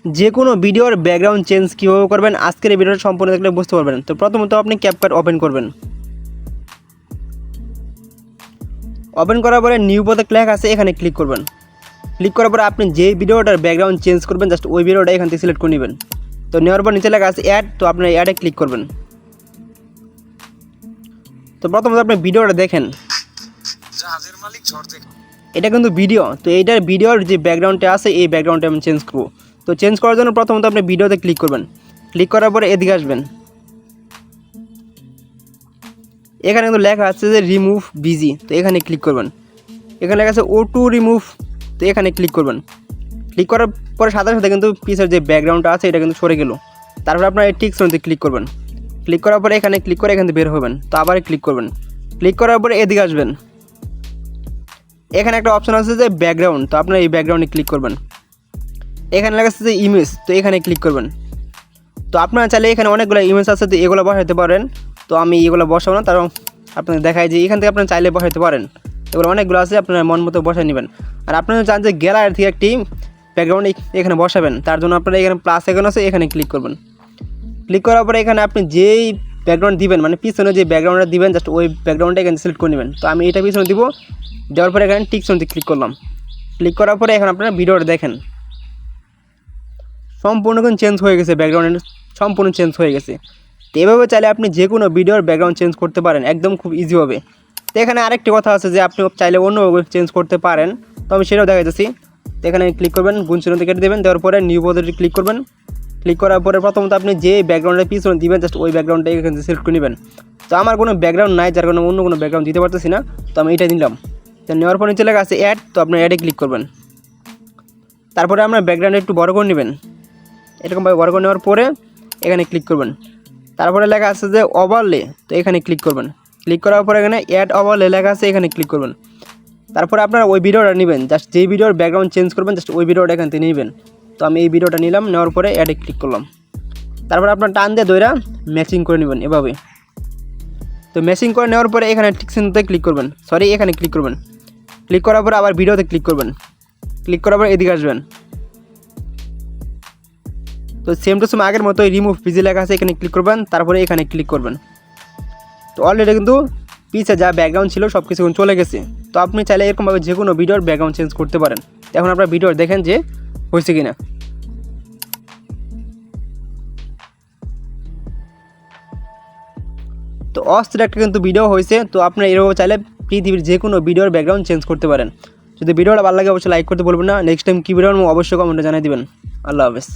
যে কোনো ভিডিওর ব্যাকগ্রাউন্ড চেঞ্জ কীভাবে করবেন আজকের এই ভিডিওটা সম্পূর্ণ দেখলে বুঝতে পারবেন। তো প্রথমত আপনি ক্যাপকাট ওপেন করবেন। ওপেন করার পরে নিউ পথে লেখা আছে, এখানে ক্লিক করবেন। ক্লিক করার পরে আপনি যে ভিডিওটার ব্যাকগ্রাউন্ড চেঞ্জ করবেন জাস্ট ওই ভিডিওটা এখান থেকে সিলেক্ট করে নেবেন। তো নেওয়ার পর নিচে লেখা আছে অ্যাড, তো আপনার অ্যাডে ক্লিক করবেন। তো প্রথমত আপনি ভিডিওটা দেখেন, এটা কিন্তু ভিডিও। তো এইটার ভিডিওর যে ব্যাকগ্রাউন্ডটা আছে এই ব্যাকগ্রাউন্ডটা আমি চেঞ্জ করবো। তো চেঞ্জ করার জন্য প্রথমত আপনি ভিডিওতে ক্লিক করবেন। ক্লিক করার পরে এদিকে আসবেন, এখানে কিন্তু লেখা আছে যে রিমুভ বিজি, তো এখানে ক্লিক করবেন। এখানে লেখা আছে অটো রিমুভ, তো এখানে ক্লিক করবেন। ক্লিক করার পরে সাথে সাথে কিন্তু পিসের যে ব্যাকগ্রাউন্ডটা আছে এটা কিন্তু সরে গেল। তারপরে আপনার এই টিক চিহ্নতে ক্লিক করবেন। ক্লিক করার পরে এখানে ক্লিক করে এখান থেকে বের হবেন। তো আবার ক্লিক করবেন। ক্লিক করার পরে এদিকে আসবেন, এখানে একটা অপশন আছে যে ব্যাকগ্রাউন্ড, তো আপনার এই ব্যাকগ্রাউন্ডে ক্লিক করবেন। এখানে লেখা আছে যে ইমেজ, তো এখানে ক্লিক করবেন। তো আপনারা চাইলে এখানে অনেকগুলো ইমেজ আছে, তো এগুলো বসাতে পারেন। তো আমি এগুলো বসাবো না, কারণ আপনাদের দেখাই যে এখান থেকে আপনারা চাইলে বসাতে পারেন। এগুলো অনেকগুলো আছে, আপনারা মন মতো বসায় নেবেন। আর আপনারা চান যে গ্যালারি থেকে একটি ব্যাকগ্রাউন্ড এখানে বসাবেন, তার জন্য আপনারা এখানে প্লাস আইকন আছে, এখানে ক্লিক করবেন। ক্লিক করার পরে এখানে আপনি যেই ব্যাকগ্রাউন্ড দিবেন, মানে পিছনে যে ব্যাকগ্রাউন্ডটা দিবেন জাস্ট ওই ব্যাকগ্রাউন্ডটা এখানে সিলেক্ট করে নেবেন। তো আমি এটা পিছনে দিব, দেওয়ার পরে এখানে টিক চিহ্নতে ক্লিক করলাম। ক্লিক করার পরে এখন আপনারা ভিডিওটা দেখেন, সম্পূর্ণ কিন্তু চেঞ্জ হয়ে গেছে, ব্যাকগ্রাউন্ড সম্পূর্ণ চেঞ্জ হয়ে গেছে। তো এভাবে চাইলে আপনি যে কোনো ভিডিওর ব্যাকগ্রাউন্ড চেঞ্জ করতে পারেন একদম খুব ইজিভাবে। তো এখানে আরেকটি কথা আছে যে আপনি চাইলে অন্যভাবে চেঞ্জ করতে পারেন, তো আমি সেটাও দেখাইতেছি। তো এখানে ক্লিক করবেন, গুণ চিহ্নতে কেটে দেবেন, দেওয়ার পরে নিউ পদ্ধতি ক্লিক করবেন। ক্লিক করার পরে প্রথমত আপনি যে ব্যাকগ্রাউন্ডের পিছনে দিবেন জাস্ট ওই ব্যাকগ্রাউন্ডটা এখানে সিলেক্ট করে নেবেন। তো আমার কোনো ব্যাকগ্রাউন্ড নাই, যার কারণে অন্য কোনো ব্যাকগ্রাউন্ড দিতে পারতেছি না, তো আমি এটা নিলাম। তো নেওয়ার পর নিচে লেখা আছে অ্যাড, তো আপনার অ্যাডে ক্লিক করবেন। তারপরে আপনার ব্যাকগ্রাউন্ড একটু বড় করে নেবেন, এরকমভাবে বড় করে নেওয়ার পরে এখানে ক্লিক করবেন। তারপরে লেখা আছে যে ওভারলে, তো এখানে ক্লিক করবেন। ক্লিক করার পরে এখানে অ্যাড ওভারলে লেখা আছে, এখানে ক্লিক করবেন। তারপরে আপনারা ওই ভিডিওটা নেবেন, জাস্ট যেই ভিডিওর ব্যাকগ্রাউন্ড চেঞ্জ করবেন জাস্ট ওই ভিডিওটা এখান থেকে নেবেন। তো আমি এই ভিডিওটা নিলাম, নেওয়ার পরে অ্যাডে ক্লিক করলাম। তারপরে আপনার টান দিয়ে দইরা ম্যাচিং করে নেবেন এভাবে। তো ম্যাচিং করে নেওয়ার পরে এখানে টিক চিহ্নতে ক্লিক করবেন, এখানে ক্লিক করবেন। ক্লিক করার পরে আবার ভিডিওতে ক্লিক করবেন। ক্লিক করার পরে এদিকে আসবেন। তো সেম টু সেম আগের মতো রিমুভ বিজি লেখা আছে, এখানে ক্লিক করবেন। তারপরে এখানে ক্লিক করবেন। তো অলরেডি কিন্তু পিছে যা ব্যাকগ্রাউন্ড ছিল সব কিছু চলে গেছে। তো আপনি চাইলে এরকমভাবে যে কোনো ভিডিওর ব্যাকগ্রাউন্ড চেঞ্জ করতে পারেন। এখন আপনার ভিডিও দেখেন যে হয়েছে কিনা। তো অস্থির একটা কিন্তু ভিডিও হয়েছে। তো আপনারা এরকম চাইলে পৃথিবীর যে কোনো ভিডিওর ব্যাকগ্রাউন্ড চেঞ্জ করতে পারেন। যদি ভিডিওটা ভালো লাগে অবশ্যই লাইক করতে বলবেন না। নেক্সট টাইম কী ভিডিও অবশ্যই কমেন্টে জানিয়ে দিবেন। আল্লাহ হাফেজ।